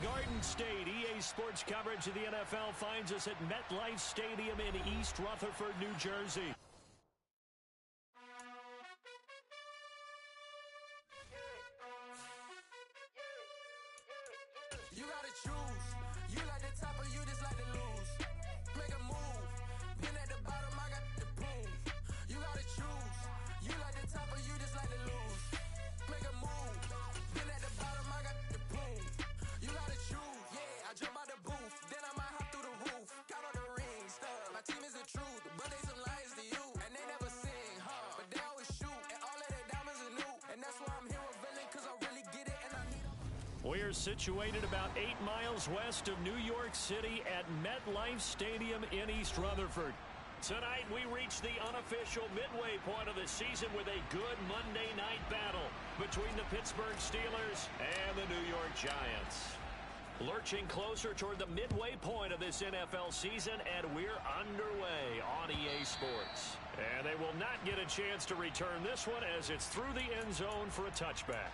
Garden State. EA Sports coverage of the NFL finds us at MetLife Stadium in East Rutherford, New Jersey. You gotta choose. You like the top or you just like to lose. Make a move. Been at the bottom, I got the proof. You gotta choose. You like the top or you just like to lose. Make a move. Been at the bottom, I got the proof. You gotta choose. Yeah, I jump out the booth. Then I might hop through the roof. Count on the rings, stuff. My team is the truth, but they some liars to you. And they never sing, huh? But they always shoot. And all of their diamonds are new. And that's why I'm here with Villain, cause I really get it and I need them. We're situated about 8 miles west of New York City at MetLife Stadium in East Rutherford. Tonight, we reach the unofficial midway point of the season with a good Monday night battle between the Pittsburgh Steelers and the New York Giants. Lurching closer toward the midway point of this NFL season, and we're underway on EA Sports. And they will not get a chance to return this one as it's through the end zone for a touchback.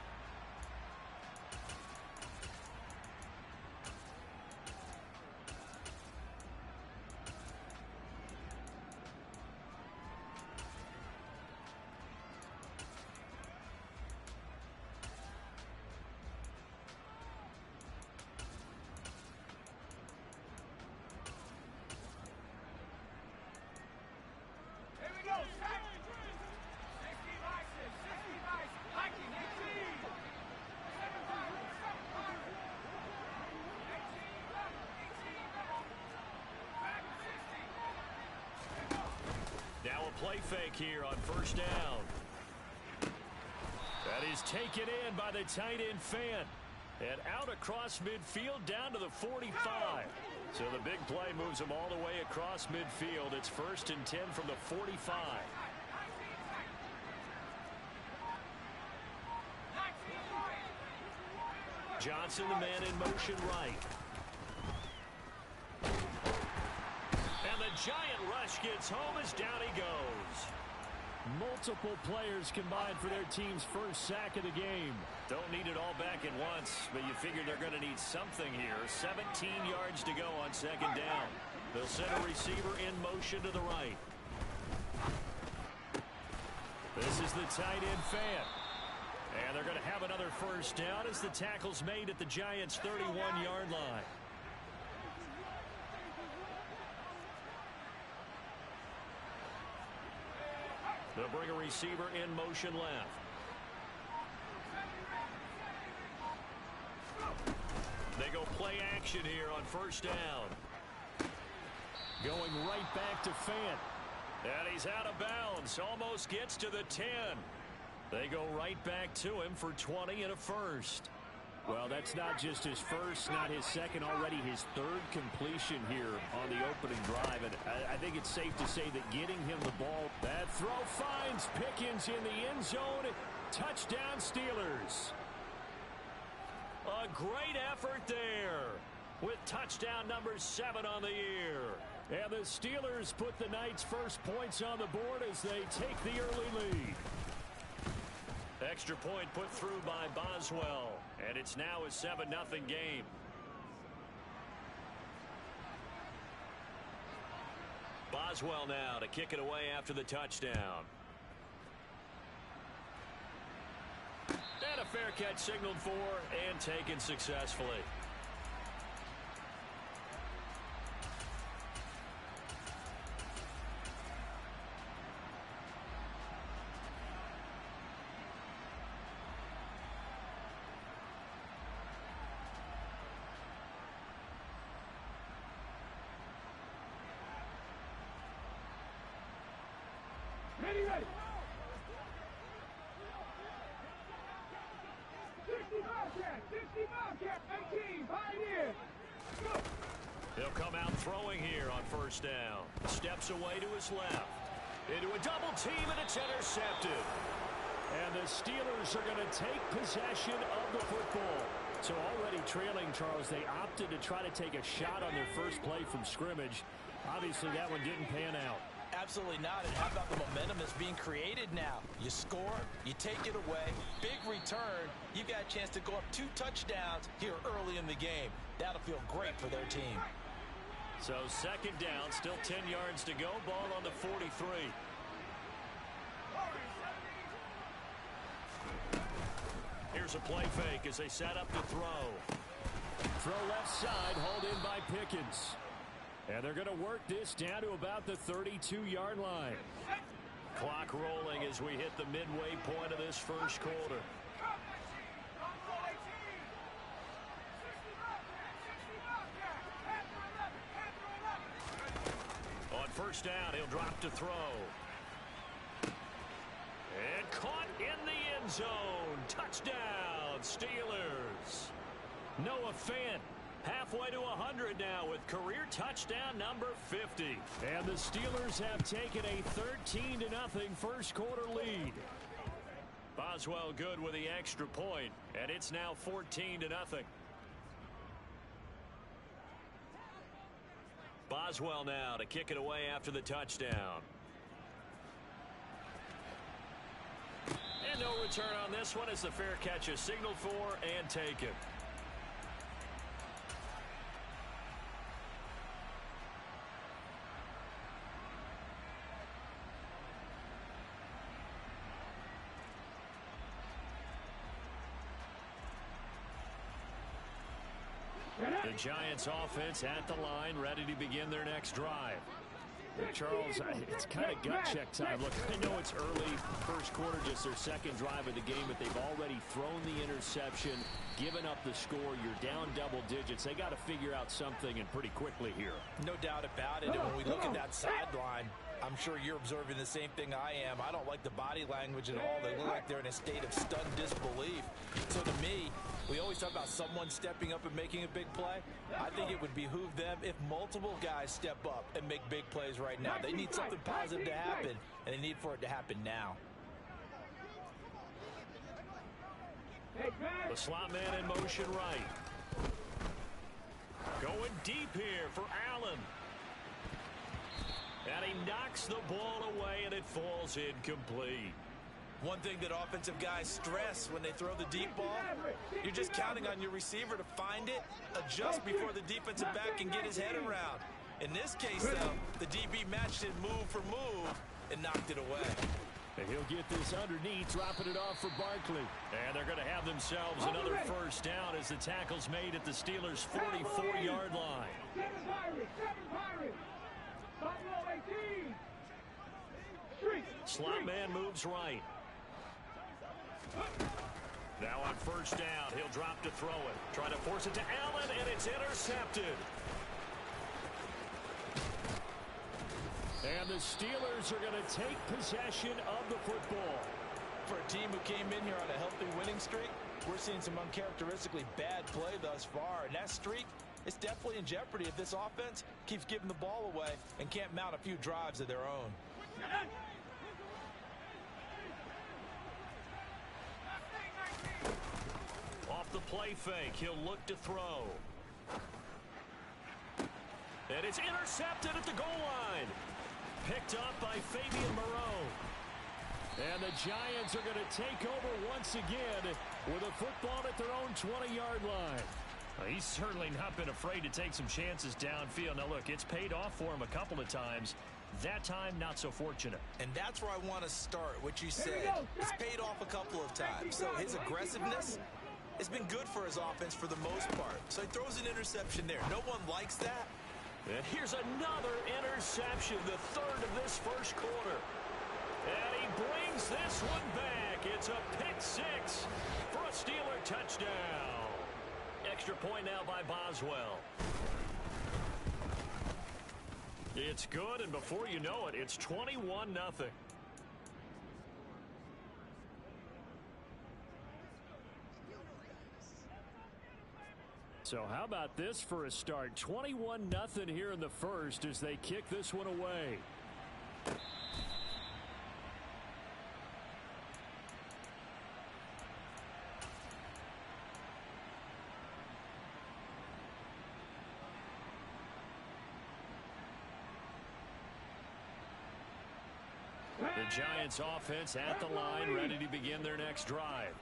Now a play fake here on first down. That is taken in by the tight end Fant. And out across midfield down to the 45. So the big play moves him all the way across midfield. It's 1st and 10 from the 45. Johnson, the man in motion right. And the giant rush gets home as down he goes. Multiple players combined for their team's first sack of the game. Don't need it all back at once, but you figure they're going to need something here. 17 yards to go on second down. They'll send a receiver in motion to the right. This is the tight end Fant. And they're going to have another first down as the tackle's made at the Giants' 31-yard line. They'll bring a receiver in motion left. They go play action here on first down. Going right back to Fant. And he's out of bounds. Almost gets to the 10. They go right back to him for 20 and a first. Well, that's not just his first, not his second, already his third completion here on the opening drive. And I think it's safe to say that getting him the ball. That throw finds Pickens in the end zone. Touchdown Steelers. A great effort there with touchdown number 7 on the year. And the Steelers put the night's first points on the board as they take the early lead. Extra point put through by Boswell, and it's now a 7-0 game. Boswell now to kick it away after the touchdown. And a fair catch signaled for and taken successfully. Ready. 60 Bobcat, 18, Pioneer. Go. He'll come out throwing here on first down. Steps away to his left. Into a double team, and it's intercepted. And the Steelers are going to take possession of the football. So already trailing, Charles, they opted to try to take a shot on their first play from scrimmage. Obviously, that one didn't pan out. Absolutely not. And how about the momentum that's being created now? You score, you take it away, big return. You've got a chance to go up 2 touchdowns here early in the game. That'll feel great for their team. So second down, still 10 yards to go. Ball on the 43. Here's a play fake as they set up to throw. Throw left side, hauled in by Pickens. And they're going to work this down to about the 32-yard line. Clock rolling as we hit the midway point of this first quarter. On first down, he'll drop to throw. And caught in the end zone. Touchdown, Steelers. Noah Fant halfway to 100 now with career touchdown number 50. And the Steelers have taken a 13-0 first quarter lead. Boswell good with the extra point, and it's now 14-0. Boswell now to kick it away after the touchdown. And no return on this one as the fair catch is signaled for and taken. The Giants offense at the line, ready to begin their next drive. Charles, it's kind of gut check time. Look, I know it's early, first quarter, just their second drive of the game, but they've already thrown the interception, given up the score. You're down double digits. They got to figure out something, and pretty quickly here. No doubt about it. And when we look at that sideline, I'm sure you're observing the same thing I am. I don't like the body language at all. They look like they're in a state of stunned disbelief. So to me, we always talk about someone stepping up and making a big play. I think it would behoove them if multiple guys step up and make big plays right now. They need something positive to happen, and they need for it to happen now. The slot man in motion right. Going deep here for Allen. And he knocks the ball away, and it falls incomplete. One thing that offensive guys stress when they throw the deep ball, you're just counting on your receiver to find it, adjust before the defensive back can get his head around. In this case, though, the DB matched it move for move and knocked it away. And he'll get this underneath, dropping it off for Barkley. And they're going to have themselves another first down as the tackle's made at the Steelers' 44-yard line. Slot man moves right. Now on first down, he'll drop to throw it. Trying to force it to Allen, and it's intercepted. And the Steelers are going to take possession of the football. For a team who came in here on a healthy winning streak, we're seeing some uncharacteristically bad play thus far. And that streak is definitely in jeopardy if this offense keeps giving the ball away and can't mount a few drives of their own. Off the play fake, he'll look to throw. And it's intercepted at the goal line. Picked up by Fabian Moreau. And the Giants are going to take over once again with a football at their own 20-yard line. He's certainly not been afraid to take some chances downfield. Now, look, it's paid off for him a couple of times. That time, not so fortunate. And that's where I want to start, what you said. It's paid off a couple of times. So his aggressiveness has been good for his offense for the most part. So he throws an interception there. No one likes that. And here's another interception, the third of this first quarter. And he brings this one back. It's a pick six for a Steeler touchdown. Extra point now by Boswell. It's good, and before you know it, it's 21-0. So how about this for a start? 21-0 here in the first as they kick this one away. The Giants offense at the line, ready to begin their next drive.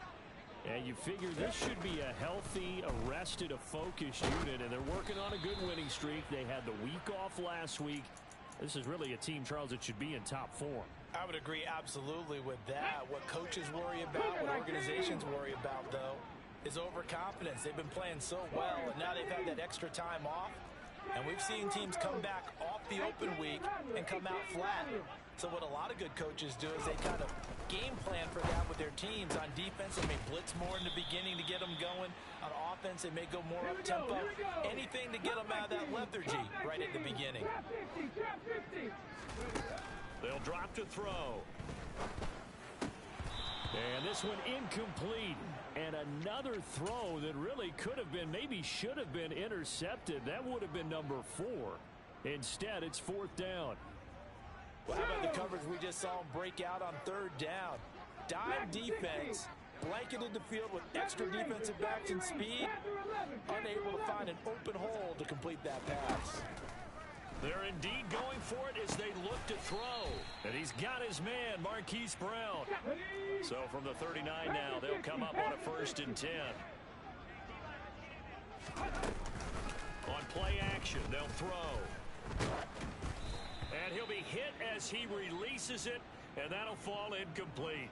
And you figure this should be a healthy, arrested, a focused unit, and they're working on a good winning streak. They had the week off last week. This is really a team, Charles, that should be in top form. I would agree absolutely with that. What coaches worry about, what organizations worry about, though, is overconfidence. They've been playing so well, and now they've had that extra time off. And we've seen teams come back off the open week and come out flat. So what a lot of good coaches do is they kind of game plan for that with their teams. On defense, they may blitz more in the beginning to get them going. On offense, they may go more up-tempo. Anything to get them out of that lethargy right at the beginning. They'll drop to throw. And this one incomplete. And another throw that really could have been, maybe should have been intercepted. That would have been number 4. Instead, it's 4th down. Well, how about the coverage we just saw him break out on 3rd down? Dime defense, blanketed the field with extra defensive backs and speed, unable to find an open hole to complete that pass. They're indeed going for it as they look to throw. And he's got his man, Marquise Brown. So from the 39 now, they'll come up on a 1st and 10. On play action, they'll throw. And he'll be hit as he releases it, and that'll fall incomplete.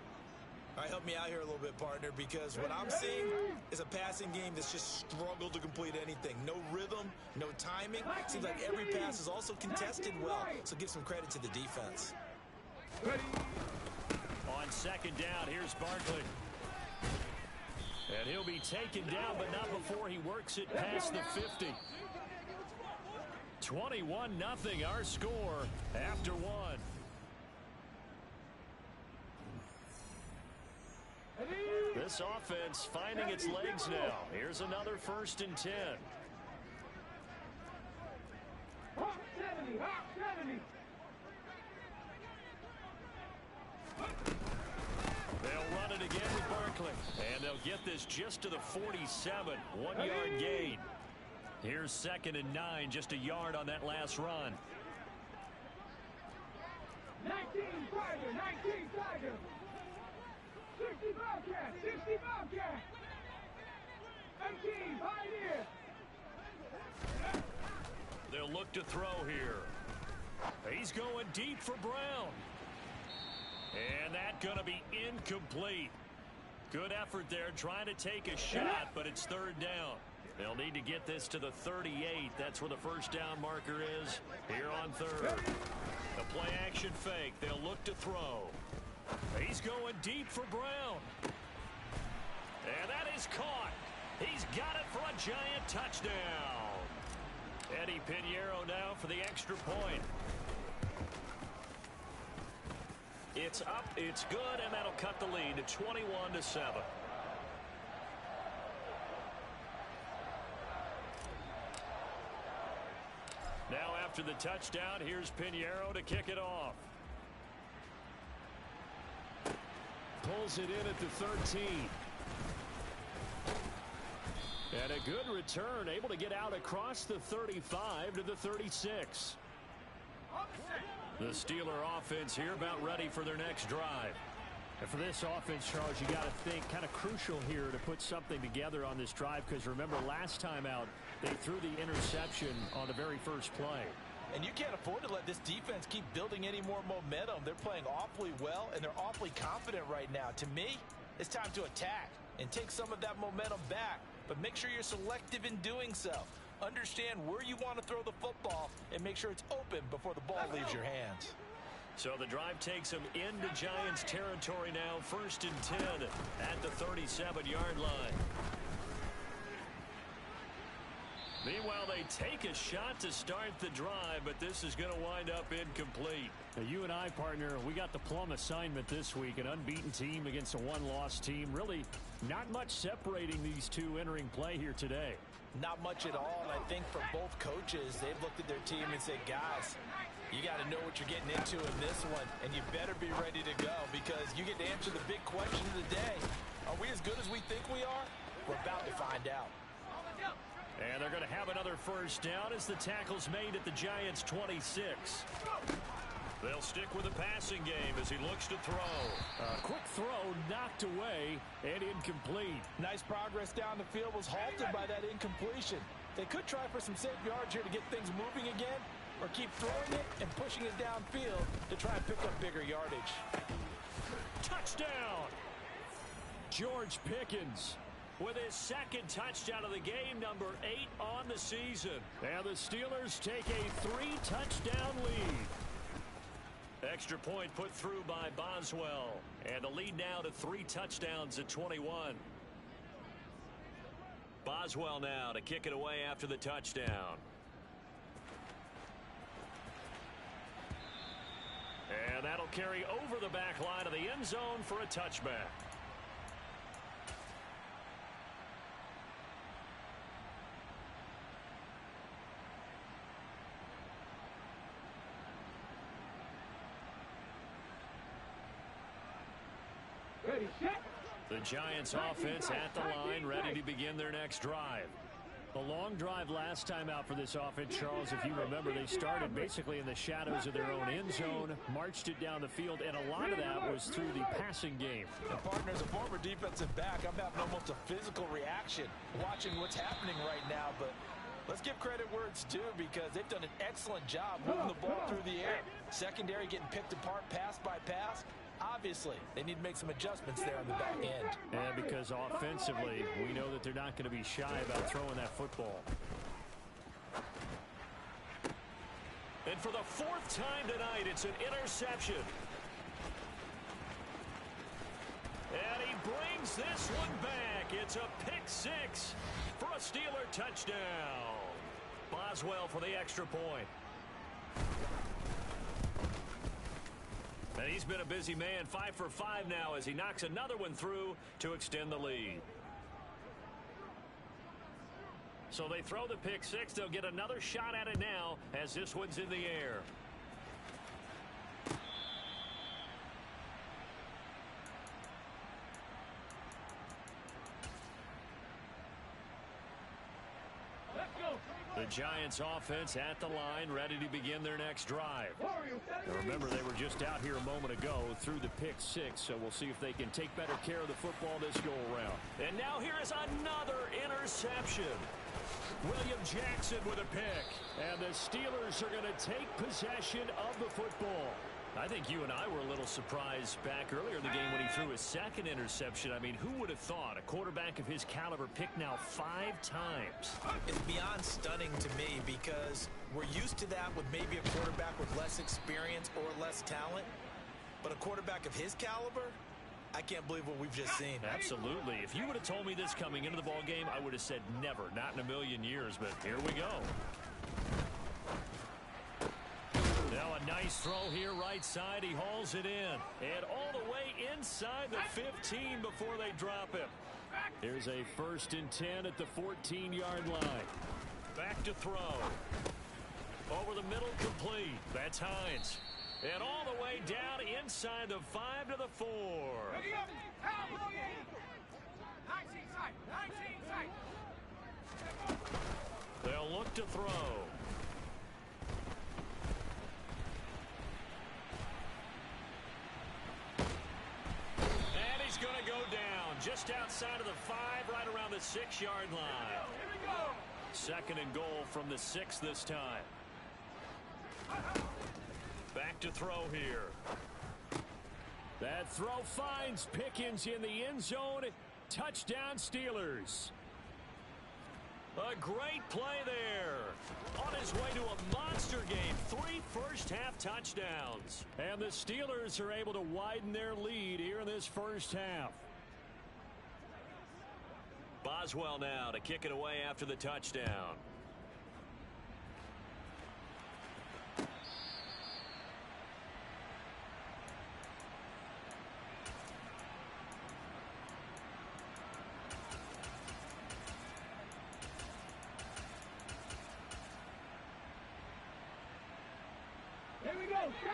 All right, help me out here a little bit, partner, because what I'm seeing is a passing game that's just struggled to complete anything. No rhythm, no timing. Seems like every pass is also contested well, so give some credit to the defense. On 2nd down, here's Barkley. And he'll be taken down, but not before he works it past the 50. 21-0 our score after 1. This offense finding its legs now. Here's another 1st and 10. Hawk 70, Hawk 70. They'll run it again with Barkley. And they'll get this just to the 47. 1-yard gain. Here's 2nd and 9, just a yard on that last run. 19 Tiger, 19 Tiger. 60 Bobcat, 60 Bobcat. 18 Pioneer. They'll look to throw here. He's going deep for Brown. And that's going to be incomplete. Good effort there trying to take a shot, but it's 3rd down. They'll need to get this to the 38. That's where the 1st down marker is here on 3rd. The play action fake. They'll look to throw. He's going deep for Brown. And that is caught. He's got it for a giant touchdown. Eddie Pinheiro now for the extra point. It's up, it's good, and that'll cut the lead to 21-7. Now after the touchdown, here's Pinheiro to kick it off. Pulls it in at the 13. And a good return, able to get out across the 35 to the 36. The Steeler offense here about ready for their next drive. And for this offense, Charles, you got to think kind of crucial here to put something together on this drive, because remember last time out they threw the interception on the very first play. And you can't afford to let this defense keep building any more momentum. They're playing awfully well, and they're awfully confident right now. To me, it's time to attack and take some of that momentum back, but make sure you're selective in doing so. Understand where you want to throw the football and make sure it's open before the ball leaves your hands. So the drive takes them into Giants territory now. 1st and 10 at the 37-yard line. Meanwhile, they take a shot to start the drive, but this is going to wind up incomplete. Now, you and I, partner, we got the plum assignment this week. An unbeaten team against a one-loss team. Really not much separating these two entering play here today. Not much at all, and I think for both coaches, they've looked at their team and said, guys, you got to know what you're getting into in this one, and you better be ready to go, because you get to answer the big question of the day. Are we as good as we think we are? We're about to find out. And they're going to have another 1st down as the tackle's made at the Giants' 26. They'll stick with the passing game as he looks to throw. Quick throw knocked away and incomplete. Nice progress down the field was halted by that incompletion. They could try for some safe yards here to get things moving again, or keep throwing it and pushing it downfield to try and pick up bigger yardage. Touchdown! George Pickens with his second touchdown of the game, number 8 on the season. And the Steelers take a 3-touchdown lead. Extra point put through by Boswell. And the lead now to 3 touchdowns at 21. Boswell now to kick it away after the touchdown. And that'll carry over the back line of the end zone for a touchback. Ready, set. The Giants offense at the line, ready to begin their next drive. A long drive last time out for this offense, Charles. If you remember, they started basically in the shadows of their own end zone, marched it down the field, and a lot of that was through the passing game. And partner, as a former defensive back, I'm having almost a physical reaction watching what's happening right now. But let's give credit where it's due, because they've done an excellent job moving the ball through the air. Secondary getting picked apart pass by pass. Obviously, they need to make some adjustments there on the back end. And because offensively, we know that they're not going to be shy about throwing that football. And for the 4th time tonight, it's an interception. And he brings this one back. It's a pick 6 for a Steeler touchdown. Boswell for the extra point. And he's been a busy man, 5 for 5 now as he knocks another one through to extend the lead. So they throw the pick 6. They'll get another shot at it now as this one's in the air. The Giants offense at the line, ready to begin their next drive. Now remember, they were just out here a moment ago through the pick 6, so we'll see if they can take better care of the football this go-around. And now here is another interception. William Jackson with a pick. And the Steelers are going to take possession of the football. I think you and I were a little surprised back earlier in the game when he threw his second interception. I mean, who would have thought a quarterback of his caliber picked now 5 times? It's beyond stunning to me, because we're used to that with maybe a quarterback with less experience or less talent. But a quarterback of his caliber, I can't believe what we've just seen. Absolutely. If you would have told me this coming into the ball game, I would have said never, not in a million years. But here we go. Now a nice throw here right side. He hauls it in. And all the way inside the 15 before they drop him. Here's a 1st and 10 at the 14-yard line. Back to throw. Over the middle, complete. That's Hines. And all the way down inside the 5 to the 4. They'll look to throw. And he's going to go down just outside of the 5, right around the 6-yard line. 2nd and goal from the 6 this time. Back to throw here. That throw finds Pickens in the end zone. Touchdown, Steelers. A great play there. On his way to a monster game. 3 first-half touchdowns. And the Steelers are able to widen their lead here in this first half. Boswell now to kick it away after the touchdown.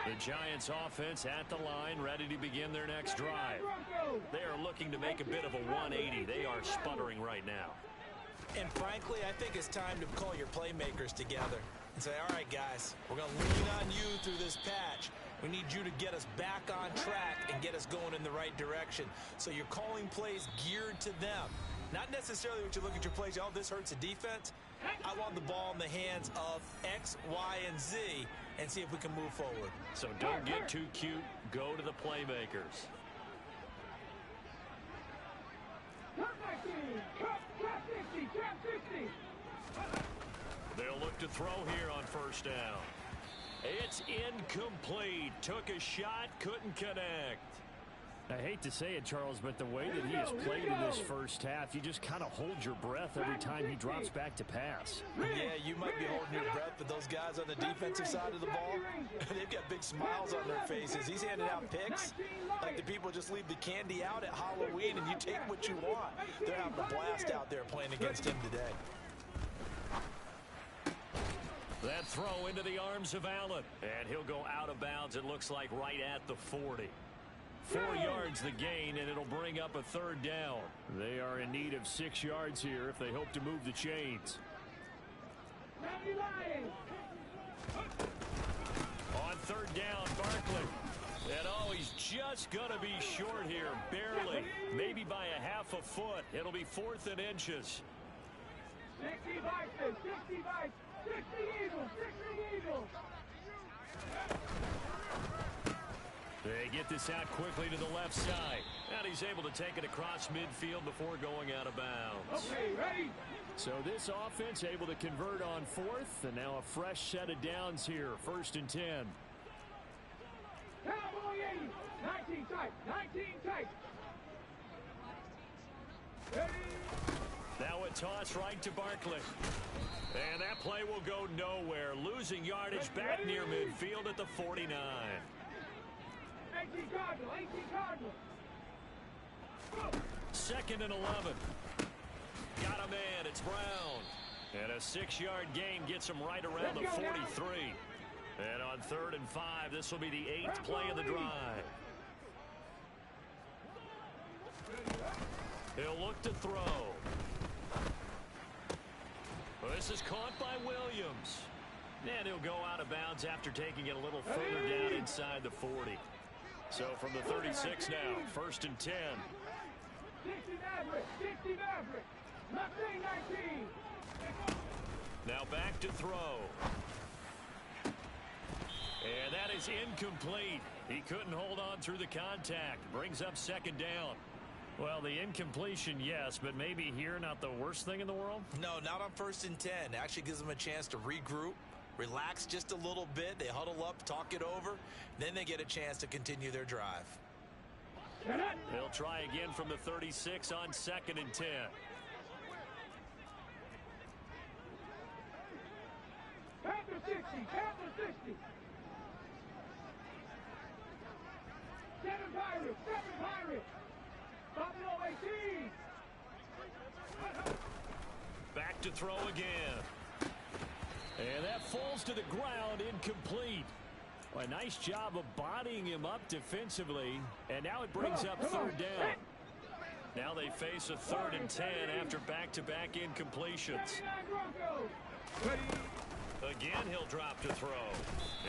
The Giants offense at the line, ready to begin their next drive. They are looking to make a bit of a 180. They are sputtering right now. And frankly, I think it's time to call your playmakers together and say, all right, guys, we're going to lean on you through this patch. We need you to get us back on track and get us going in the right direction. So you're calling plays geared to them. Not necessarily what you look at your plays, oh, this hurts the defense. I want the ball in the hands of X, Y, and Z and see if we can move forward. So don't get too cute. Go to the playmakers. They'll look to throw here on first down. It's incomplete. Took a shot, couldn't connect. I hate to say it, Charles, but the way that he has played in this first half, you just kind of hold your breath every time he drops back to pass. Yeah, you might be holding your breath, but those guys on the defensive side of the ball, they've got big smiles on their faces. He's handing out picks like the people just leave the candy out at Halloween, and you take what you want. They're having a blast out there playing against him today. That throw into the arms of Allen, and he'll go out of bounds, it looks like, right at the 40. 4 yards the gain, and it'll bring up a third down. They are in need of 6 yards here if they hope to move the chains. On third down, Barkley. And oh, he's just going to be short here, barely. Maybe by a half a foot. It'll be 4th and inches. 60 Vikings, 60 Vikings, 60 Eagles, 60 Eagles. They get this out quickly to the left side. And he's able to take it across midfield before going out of bounds. Okay, ready? So this offense able to convert on 4th, and now a fresh set of downs here, 1st and 10. Cowboy 80, 19 tight, 19 tight. Ready? Now a toss right to Barkley. And that play will go nowhere. Losing yardage back near midfield at the 49. 18 Cardinal, 18 Cardinal. 2nd and 11. Got a man, it's Brown. And a 6-yard gain gets him right around the 43. And on 3rd and 5, this will be the 8th play of the drive. He'll look to throw. Well, this is caught by Williams. And he'll go out of bounds after taking it a little further down inside the 40. So from the 36 now, 1st and 10. 60 Maverick, 60 Maverick. 19. Now back to throw. And that is incomplete. He couldn't hold on through the contact. Brings up 2nd down. Well, the incompletion, yes, but maybe here not the worst thing in the world? No, not on 1st and 10. Actually gives them a chance to regroup, relax just a little bit. They huddle up, talk it over. Then they get a chance to continue their drive. They'll try again from the 36 on 2nd and 10. Panther 60, Panther 60. 7 Pirates, 7 Pirates. Buffalo 18. Back to throw again. And that falls to the ground, incomplete. Well, a nice job of bodying him up defensively. And now it brings up 3rd down. Now they face a 3rd and 10 after back-to-back incompletions. Again, he'll drop to throw.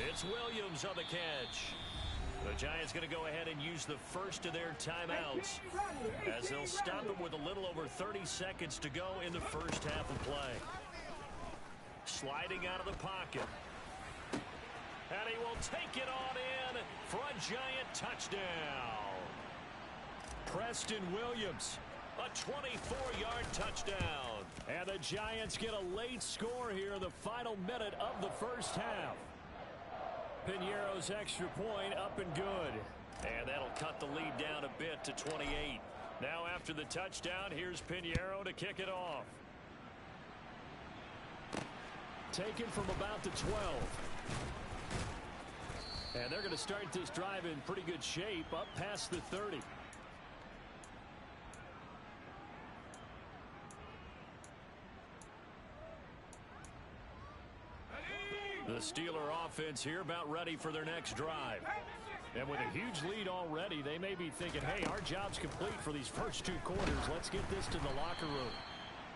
It's Williams on the catch. The Giants going to go ahead and use the first of their timeouts as they'll stop it with a little over 30 seconds to go in the first half of play. Sliding out of the pocket. And he will take it on in for a Giant touchdown. Preston Williams, a 24-yard touchdown. And the Giants get a late score here in the final minute of the first half. Piñeiro's extra point up and good. And that'll cut the lead down a bit to 28. Now after the touchdown, here's Piñeiro to kick it off. Taken from about the 12. And they're going to start this drive in pretty good shape up past the 30. The Steeler offense here about ready for their next drive. And with a huge lead already, they may be thinking, hey, our job's complete for these first 2 quarters. Let's get this to the locker room.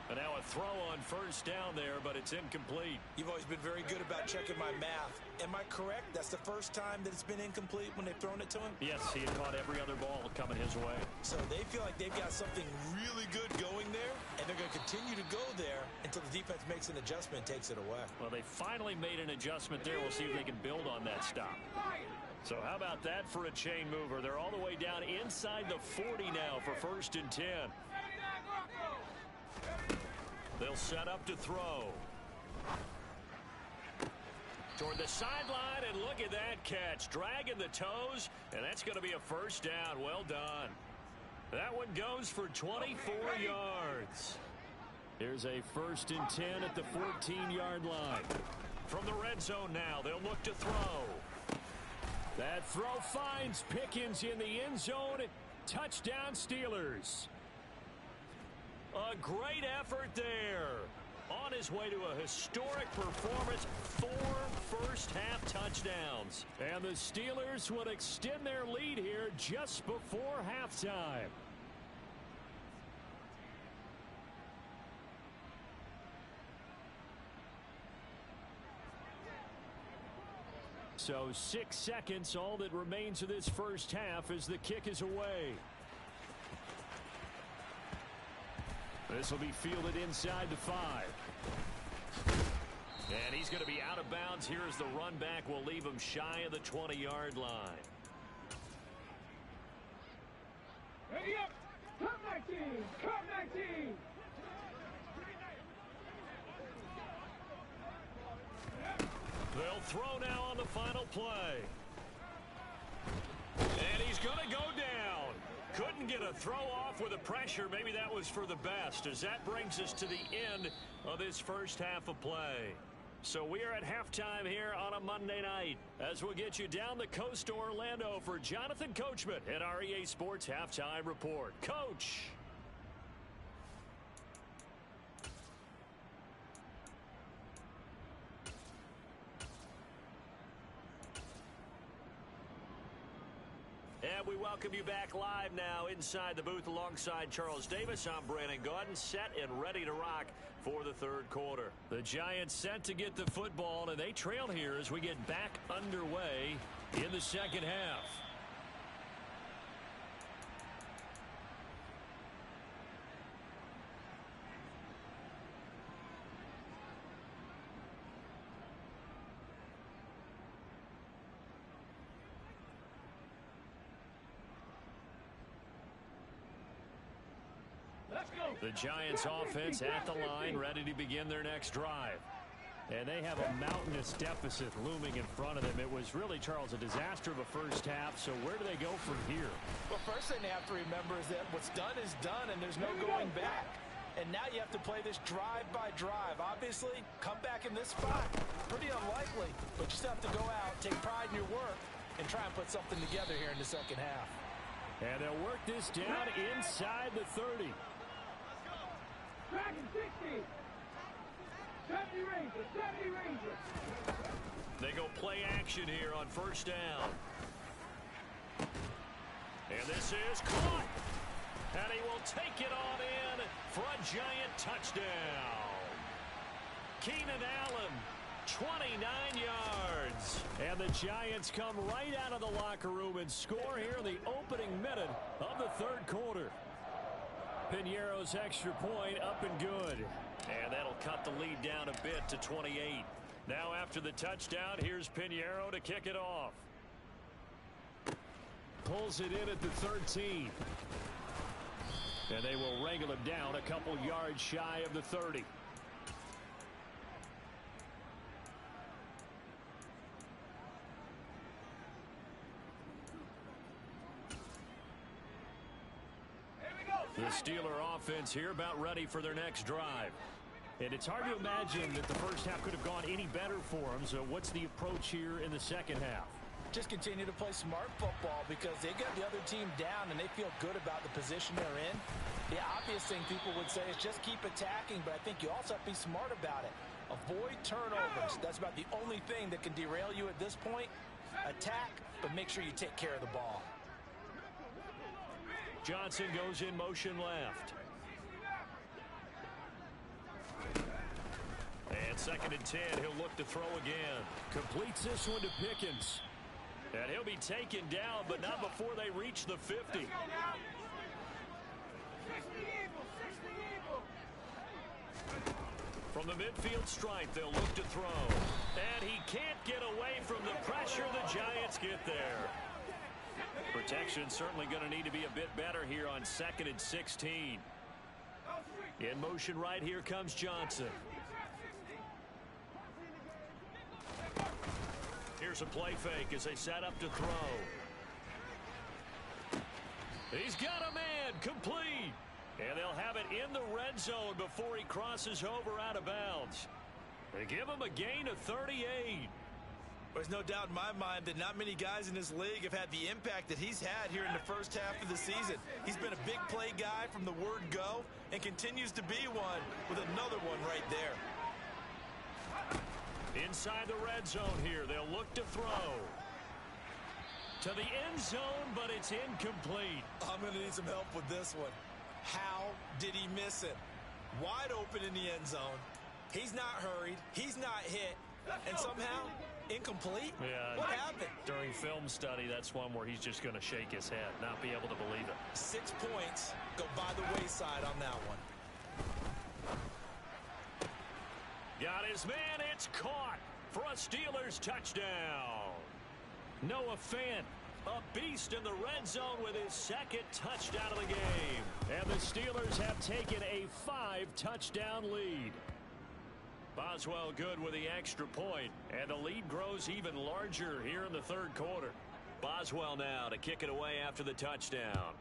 And now a throw on first down there, but it's incomplete. You've always been very good about checking my math. Am I correct? That's the first time that it's been incomplete when they've thrown it to him? Yes, he had caught every other ball coming his way. So they feel like they've got something really good going there, and they're going to continue to go there until the defense makes an adjustment and takes it away. Well, they finally made an adjustment there. We'll see if they can build on that stop. So how about that for a chain mover? They're all the way down inside the 40 now for 1st and 10. They'll set up to throw. Toward the sideline, and look at that catch. Dragging the toes, and that's going to be a first down. Well done. That one goes for 24 yards. Here's a 1st and 10 at the 14-yard line. From the red zone now, they'll look to throw. That throw finds Pickens in the end zone. Touchdown Steelers. A great effort there. On his way to a historic performance, 4 first-half touchdowns. And the Steelers would extend their lead here just before halftime. So 6 seconds, all that remains of this first half as the kick is away. This will be fielded inside the 5. And he's going to be out of bounds. Here as the run back will leave him shy of the 20-yard line. Ready up! Come 19! Come 19! They'll throw now on the final play. And he's going to go down. Couldn't get a throw off with the pressure. Maybe that was for the best, as that brings us to the end of this first half of play. So we are at halftime here on a Monday night, as we'll get you down the coast to Orlando for Jonathan Coachman at our EA Sports Halftime Report. Coach. And we welcome you back live now inside the booth alongside Charles Davis. I'm Brandon Gaudin, set and ready to rock for the third quarter. The Giants set to get the football, and they trail here as we get back underway in the second half. The Giants offense at the line, ready to begin their next drive. And they have a mountainous deficit looming in front of them. It was really, Charles, a disaster of a first half. So where do they go from here? Well, first thing they have to remember is that what's done is done, and there's no going back. And now you have to play this drive by drive. Obviously, come back in this spot, pretty unlikely. But you still have to go out, take pride in your work, and try and put something together here in the second half. And they'll work this down inside the 30. Dragon 60! 70 Rangers! 70 Rangers! They go play action here on first down. And this is caught. And he will take it on in for a Giant touchdown. Keenan Allen, 29 yards. And the Giants come right out of the locker room and score here in the opening minute of the third quarter. Piñeiro's extra point up and good. And that'll cut the lead down a bit to 28. Now after the touchdown, here's Piñeiro to kick it off. Pulls it in at the 13. And they will wrangle him down a couple yards shy of the 30. The Steeler offense here about ready for their next drive. And it's hard to imagine that the first half could have gone any better for them. So what's the approach here in the second half? Just continue to play smart football because they got the other team down and they feel good about the position they're in. The obvious thing people would say is just keep attacking, but I think you also have to be smart about it. Avoid turnovers. That's about the only thing that can derail you at this point. Attack, but make sure you take care of the ball. Johnson goes in motion left. On 2nd and 10, he'll look to throw again. Completes this one to Pickens. And he'll be taken down, but not before they reach the 50. From the midfield stripe, they'll look to throw. And he can't get away from the pressure. The Giants get there. Protection certainly going to need to be a bit better here on 2nd and 16. In motion right, here comes Johnson. Here's a play fake as they set up to throw. He's got a man, complete. And they'll have it in the red zone before he crosses over out of bounds. They give him a gain of 38. There's no doubt in my mind that not many guys in this league have had the impact that he's had here in the first half of the season. He's been a big play guy from the word go and continues to be one with another one right there. Inside the red zone here, they'll look to throw. To the end zone, but it's incomplete. I'm going to need some help with this one. How did he miss it? Wide open in the end zone. He's not hurried. He's not hit. And somehow, incomplete? Yeah. What happened? During film study, that's one where he's just going to shake his head, not be able to believe it. 6 points go by the wayside on that one. Got his man. It's caught for a Steelers touchdown. Noah Fant, a beast in the red zone with his 2nd touchdown of the game. And the Steelers have taken a 5-touchdown lead. Boswell good with the extra point, and the lead grows even larger here in the 3rd quarter. Boswell now to kick it away after the touchdown.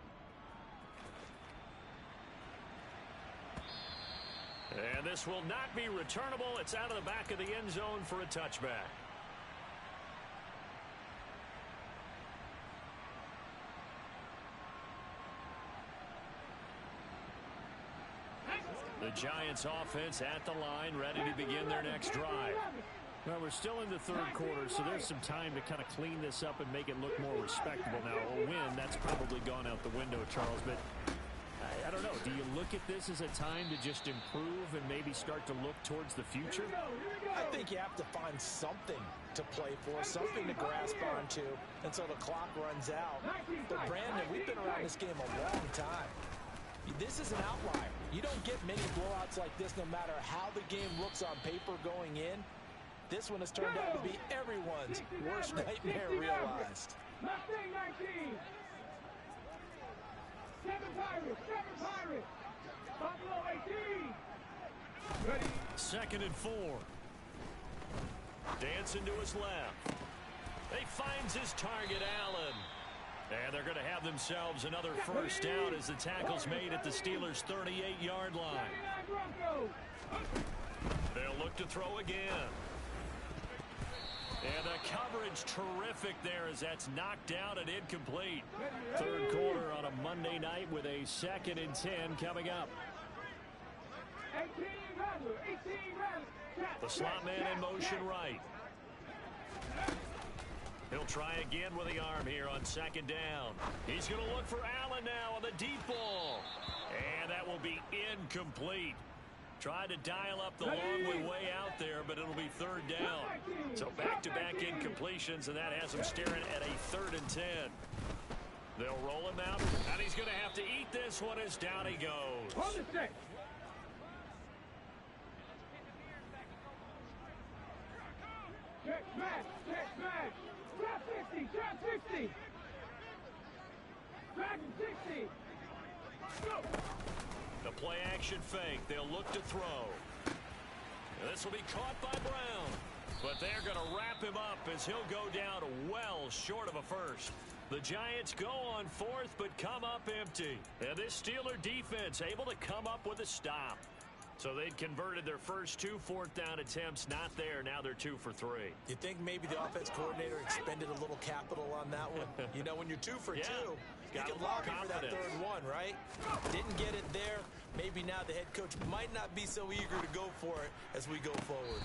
And this will not be returnable. It's out of the back of the end zone for a touchback. The Giants offense at the line, ready to begin their next drive. Well, we're still in the 3rd quarter, so there's some time to kind of clean this up and make it look more respectable. Now, a win, that's probably gone out the window, Charles, but I don't know. Do you look at this as a time to just improve and maybe start to look towards the future? I think you have to find something to play for, something to grasp onto until the clock runs out. But, Brandon, we've been around this game a long time. This is an outlier. You don't get many blowouts like this no matter how the game looks on paper going in. This one has turned out to be everyone's worst nightmare realized. Mustang 19. 7 Pirates. Buffalo 18. Ready. 2nd and 4. Dancing to his left. He finds his target, Allen. And they're going to have themselves another first down as the tackle's made at the Steelers' 38-yard line. They'll look to throw again. And the coverage terrific there as that's knocked down and incomplete. 3rd quarter on a Monday night with a 2nd and 10 coming up. The slot man in motion right. He'll try again with the arm here on 2nd down. He's going to look for Allen now on the deep ball. And that will be incomplete. Tried to dial up the long way out there, but it'll be 3rd down. So back-to-back incompletions, and that has him staring at a 3rd and 10. They'll roll him out, and he's going to have to eat this one as down he goes. Hold the stick. Check smash. Drop 60. Dragon 60. Go. The play action fake. They'll look to throw. This will be caught by Brown. But they're going to wrap him up as he'll go down well short of a first. The Giants go on 4th but come up empty. And this Steeler defense able to come up with a stop. So they'd converted their first 2 4th-down attempts. Not there. Now they're 2 for 3. You think maybe the offense coordinator expended a little capital on that one? You know, when you're 2 for 2, you can lobby for that 3rd one, right? Didn't get it there. Maybe now the head coach might not be so eager to go for it as we go forward.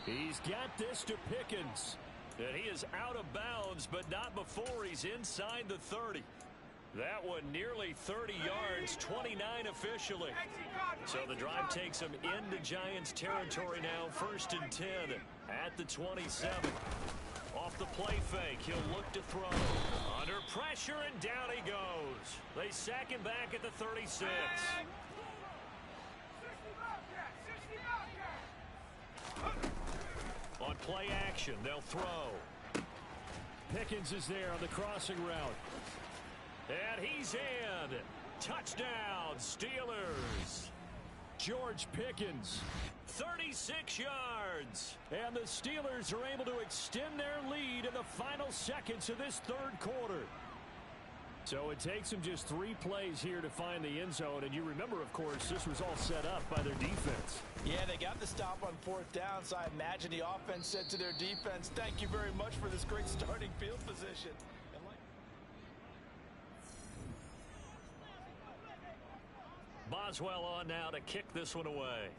He's got this to Pickens. And he is out of bounds, but not before he's inside the 30. That one nearly 30 yards, 29 officially. So the drive takes them into Giants territory now, 1st and 10 at the 27. Off the play fake, he'll look to throw. Under pressure, and down he goes. They sack him back at the 36. On play action, they'll throw. Pickens is there on the crossing route. And he's in. Touchdown, Steelers. George Pickens, 36 yards. And the Steelers are able to extend their lead in the final seconds of this third quarter. So it takes them just 3 plays here to find the end zone. And you remember, of course, this was all set up by their defense. Yeah, they got the stop on 4th down, so I imagine the offense said to their defense, thank you very much for this great starting field position. Boswell on now to kick this one away.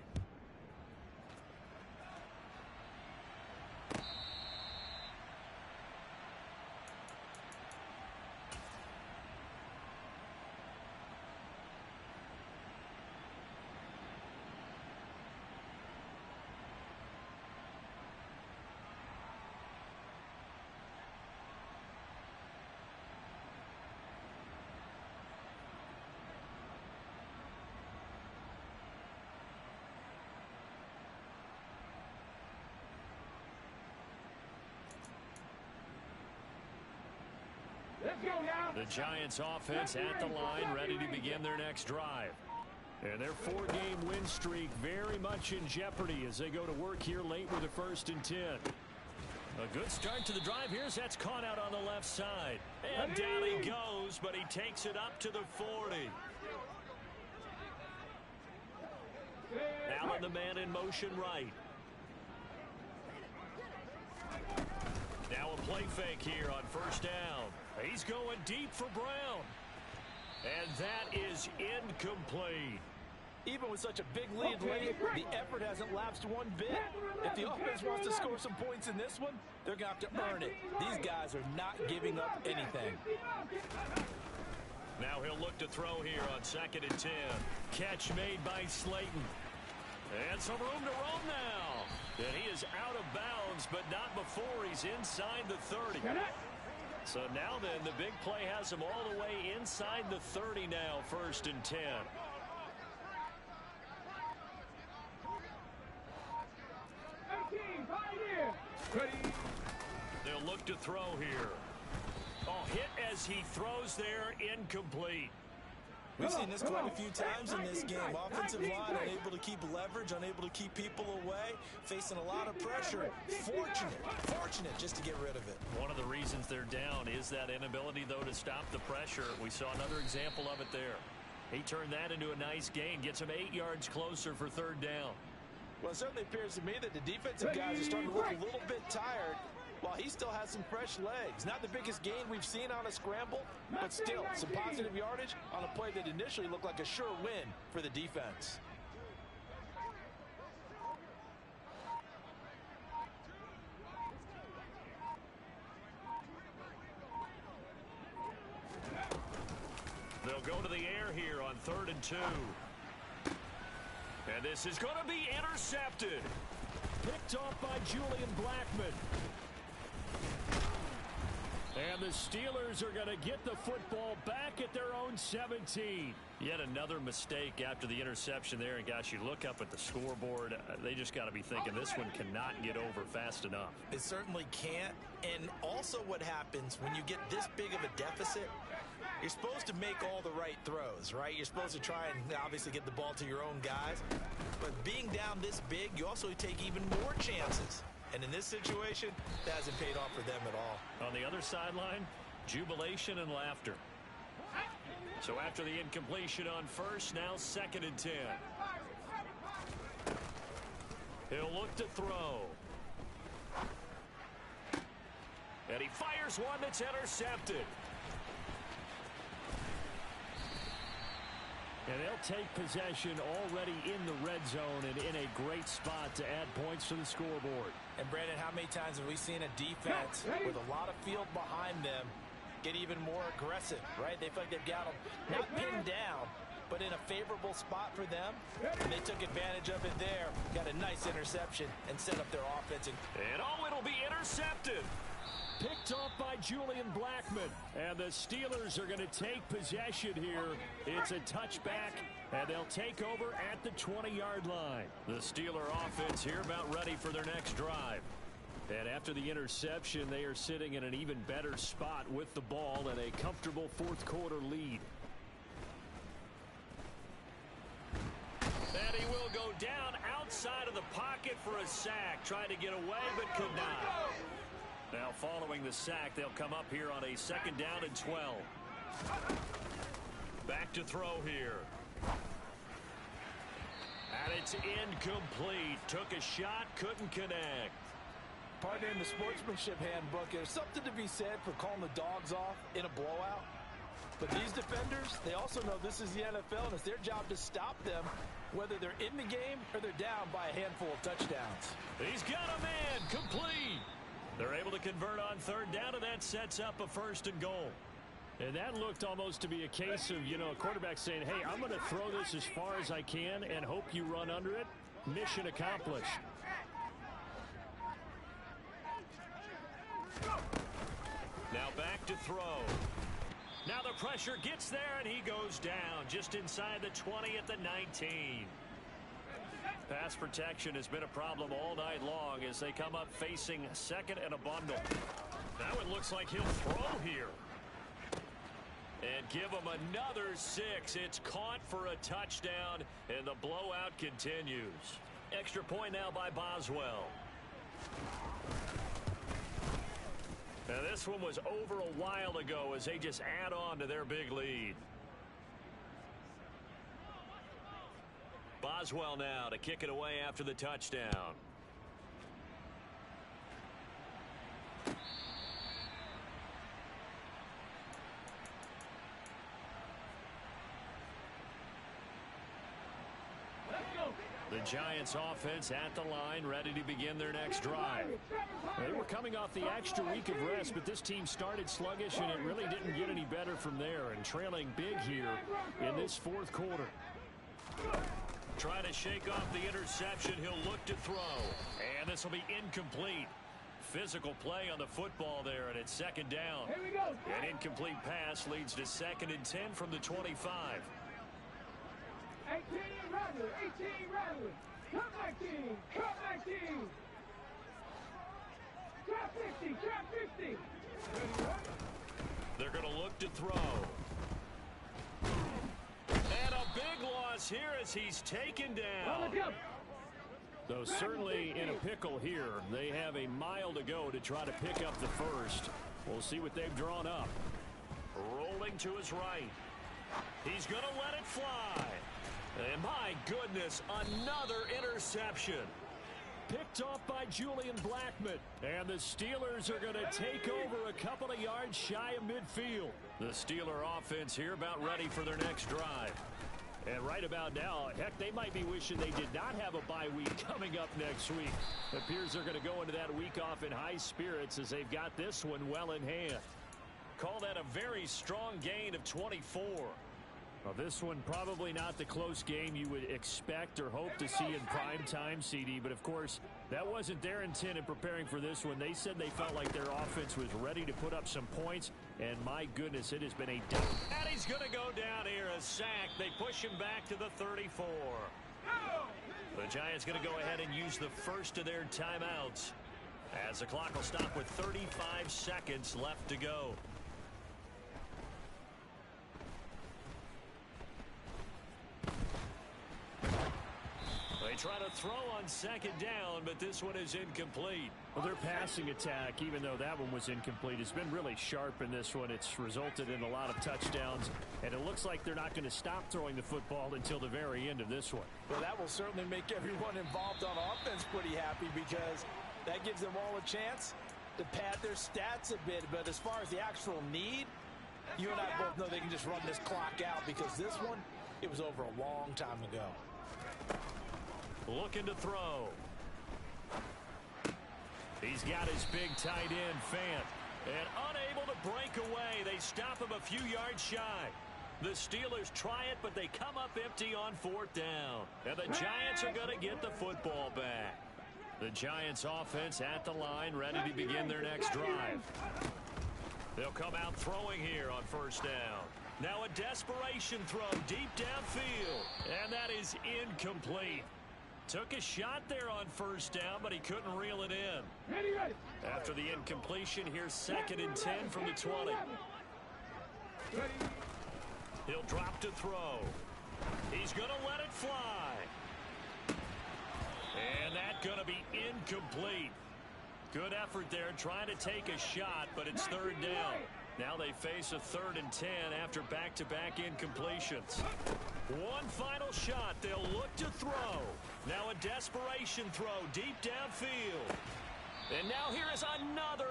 The Giants offense at the line, ready to begin their next drive. And their 4-game win streak very much in jeopardy as they go to work here late with a 1st and 10. A good start to the drive. Here's that's caught out on the left side. And down he goes, but he takes it up to the 40. Allen, the man in motion right. Now a play fake here on 1st down. He's going deep for Brown. And that is incomplete. Even with such a big lead late, the effort hasn't lapsed one bit. If the offense wants to score some points in this one, they're going to have to earn it. These guys are not giving up anything. Now he'll look to throw here on 2nd and 10. Catch made by Slayton. And some room to roam now. And he is out of bounds, but not before he's inside the 30. So now then, the big play has him all the way inside the 30 now, 1st and 10. They'll look to throw here. Oh, hit as he throws there, incomplete. We've seen this quite a few times in this game. Offensive line unable to keep leverage, unable to keep people away, facing a lot of pressure. Fortunate just to get rid of it. One of the reasons they're down is that inability, though, to stop the pressure. We saw another example of it there. He turned that into a nice gain, gets him 8 yards closer for 3rd down. Well, it certainly appears to me that the defensive guys are starting to look a little bit tired, while he still has some fresh legs. Not the biggest gain we've seen on a scramble, but still some positive yardage on a play that initially looked like a sure win for the defense. They'll go to the air here on 3rd and 2. And this is going to be intercepted. Picked off by Julian Blackmon. And the Steelers are going to get the football back at their own 17. Yet another mistake after the interception there. And gosh, you look up at the scoreboard, they just got to be thinking this one cannot get over fast enough. It certainly can't. And also what happens when you get this big of a deficit, you're supposed to make all the right throws, right? You're supposed to try and obviously get the ball to your own guys. But being down this big, you also take even more chances. And in this situation, that hasn't paid off for them at all. On the other sideline, jubilation and laughter. So after the incompletion on 1st, now 2nd and 10. He'll look to throw. And he fires one that's intercepted. And they'll take possession already in the red zone and in a great spot to add points to the scoreboard. And Brandon, how many times have we seen a defense with a lot of field behind them get even more aggressive, right? They feel like they've got them not pinned down, but in a favorable spot for them. And they took advantage of it there. Got a nice interception and set up their offense. And it'll be intercepted. Picked off by Julian Blackmon. And the Steelers are going to take possession here. It's a touchback, and they'll take over at the 20-yard line. The Steeler offense here about ready for their next drive. And after the interception, they are sitting in an even better spot with the ball and a comfortable fourth-quarter lead. And he will go down outside of the pocket for a sack. Tried to get away, but could not. Now following the sack, they'll come up here on a 2nd down and 12. Back to throw here. And it's incomplete. Took a shot, couldn't connect. Partner, in the sportsmanship handbook, there's something to be said for calling the dogs off in a blowout. But these defenders, they also know this is the NFL, and it's their job to stop them, whether they're in the game or they're down by a handful of touchdowns. He's got a man, complete. They're able to convert on 3rd down, and that sets up a 1st and goal. And that looked almost to be a case of, a quarterback saying, hey, I'm going to throw this as far as I can and hope you run under it. Mission accomplished. Now back to throw. Now the pressure gets there, and he goes down just inside the 20 at the 19. Pass protection has been a problem all night long as they come up facing 2nd and a bundle. Now it looks like he'll throw here. And give him another 6. It's caught for a touchdown, and the blowout continues. Extra point now by Boswell. Now this one was over a while ago as they just add on to their big lead. Boswell now to kick it away after the touchdown. The Giants offense at the line, ready to begin their next drive. They were coming off the extra week of rest, but this team started sluggish, and it really didn't get any better from there, and trailing big here in this 4th quarter. Trying to shake off the interception. He'll look to throw, and this will be incomplete. Physical play on the football there, and it's 2nd down. An incomplete pass leads to 2nd and 10 from the 25. 18 Rattler, 18 Rattler. Come 19, come 19. Trap 50, trap 50. They're going to look to throw. And a big loss here as he's taken down. Though certainly in a pickle here. They have a mile to go to try to pick up the 1st. We'll see what they've drawn up. Rolling to his right. He's going to let it fly. And my goodness, another interception. Picked off by Julian Blackmon. And the Steelers are going to take over a couple of yards shy of midfield. The Steeler offense here about ready for their next drive. And right about now, heck, they might be wishing they did not have a bye week coming up next week. It appears they're going to go into that week off in high spirits as they've got this one well in hand. Call that a very strong gain of 24. Well, this one probably not the close game you would expect or hope to see in prime time, CD. But, of course, that wasn't their intent in preparing for this one. They said they felt like their offense was ready to put up some points. And, my goodness, it has been a down. And he's going to go down here, a sack. They push him back to the 34. The Giants going to go ahead and use the 1st of their timeouts as the clock will stop with 35 seconds left to go. They try to throw on 2nd down, but this one is incomplete. Well, their passing attack, even though that one was incomplete, has been really sharp in this one. It's resulted in a lot of touchdowns, and it looks like they're not going to stop throwing the football until the very end of this one. Well, that will certainly make everyone involved on offense pretty happy because that gives them all a chance to pad their stats a bit. But as far as the actual need, you and I both know they can just run this clock out because this one, it was over a long time ago. Looking to throw. He's got his big tight end, Fant. And unable to break away. They stop him a few yards shy. The Steelers try it, but they come up empty on 4th down. And the Giants are going to get the football back. The Giants offense at the line, ready to begin their next drive. They'll come out throwing here on 1st down. Now a desperation throw deep downfield. And that is incomplete. Took a shot there on 1st down, but he couldn't reel it in. After the incompletion, here's 2nd and 10 from the 20. He'll drop to throw. He's going to let it fly. And that's going to be incomplete. Good effort there trying to take a shot, but it's 3rd down. Now they face a 3rd and 10 after back-to-back incompletions. One final shot. They'll look to throw. Now a desperation throw deep downfield. And now here is another